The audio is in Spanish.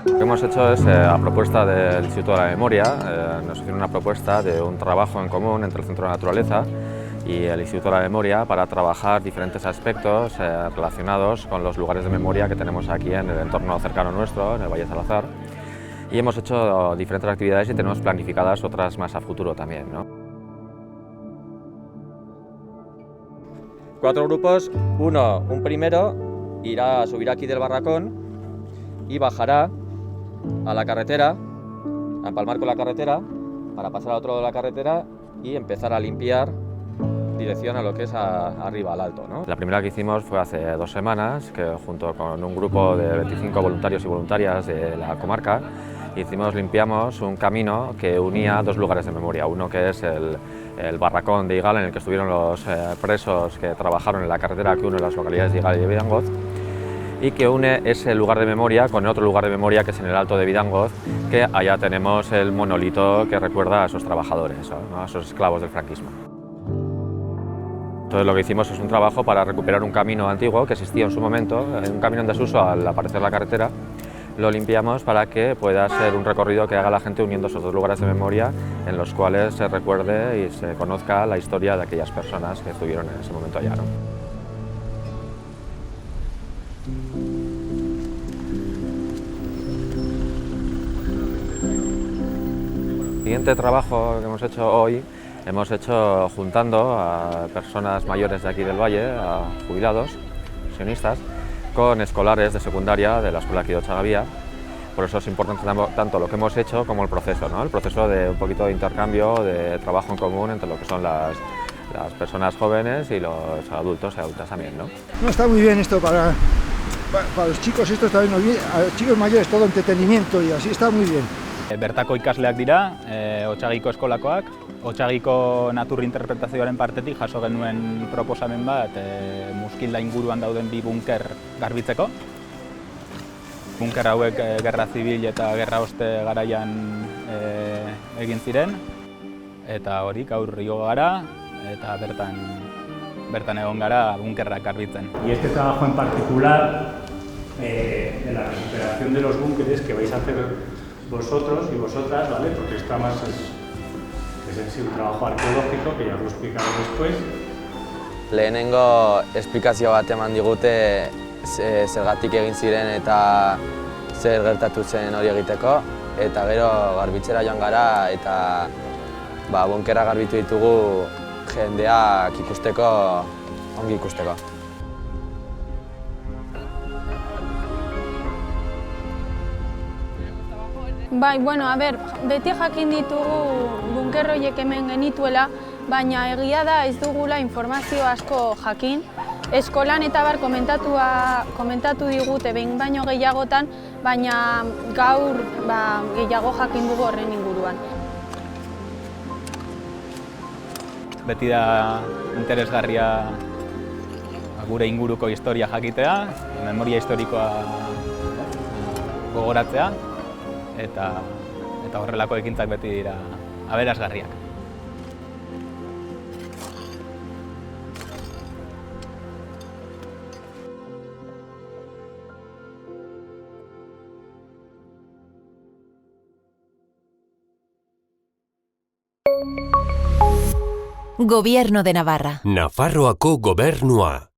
Lo que hemos hecho es, a propuesta del Instituto de la Memoria, nos hicieron una propuesta de un trabajo en común entre el Centro de Naturaleza y el Instituto de la Memoria para trabajar diferentes aspectos relacionados con los lugares de memoria que tenemos aquí en el entorno cercano nuestro, en el Valle de Salazar. Y hemos hecho diferentes actividades y tenemos planificadas otras más a futuro también, ¿no? 4 grupos, un primero subirá aquí del barracón y bajará a la carretera, a empalmar con la carretera, para pasar al otro lado de la carretera y empezar a limpiar dirección a lo que es arriba, al alto, ¿no? La primera que hicimos fue hace 2 semanas, que junto con un grupo de 25 voluntarios y voluntarias de la comarca, limpiamos un camino que unía 2 lugares de memoria, uno que es el barracón de Igal, en el que estuvieron los presos que trabajaron en la carretera que une las localidades de Igal y de Vidangoz, y que une ese lugar de memoria con otro lugar de memoria que es en el Alto de Vidangoz, que allá tenemos el monolito que recuerda a esos trabajadores, ¿no? A esos esclavos del franquismo. Entonces lo que hicimos es un trabajo para recuperar un camino antiguo que existía en su momento, un camino en desuso al aparecer la carretera. Lo limpiamos para que pueda ser un recorrido que haga la gente uniendo esos 2 lugares de memoria en los cuales se recuerde y se conozca la historia de aquellas personas que estuvieron en ese momento allá, ¿no? El siguiente trabajo que hemos hecho juntando a personas mayores de aquí del Valle, a jubilados, pensionistas, con escolares de secundaria de la escuela aquí de Ochagavía. Por eso es importante tanto lo que hemos hecho como el proceso, ¿no? El proceso de un poquito de intercambio, de trabajo en común entre lo que son las personas jóvenes y los adultos y adultas también, ¿no? No, está muy bien esto para los chicos, esto está bien, a los chicos mayores todo entretenimiento y así está muy bien. Bertako ikasleak dira, Otsagiko eskolakoak. Otsagiko natur interpretazioaren partetik jaso genuen proposamen bat Muskilda inguruan dauden 2 bunker garbitzeko. Bunker hauek gerra zibil eta gerra oste garaian egin ziren. Eta hori gaur igo gara eta bertan egon gara bunkerrak garbitzen. Y este trabajo en particular de la recuperación de los búnkeres que vais a hacer vosotros y vosotras, ¿vale? Porque está más es en sí un trabajo arqueológico, que ya os lo explicaré después. Lehenengo esplikazio bat eman digute zergatik egin ziren eta zer gertatu zen hori egiteko, eta gero garbitzera joan gara eta bunkerra garbitu ditugu jendeak ikusteko, ongi ikusteko. Bai, bueno, a ber, beti jakin ditugu bunker horiek hemen genituela, baina egia da ez dugula informazio asko jakin. Eskolan eta bar komentatu digute behin baino gehiagotan, baina gaur gehiago jakin dugu horren inguruan. Beti da interesgarria gure inguruko historia jakitea, memoria historikoa gogoratzea, eta horrelako ekintzak beti dira aberasgarriak. Gobierno de Navarra. Nafarroako gobernua.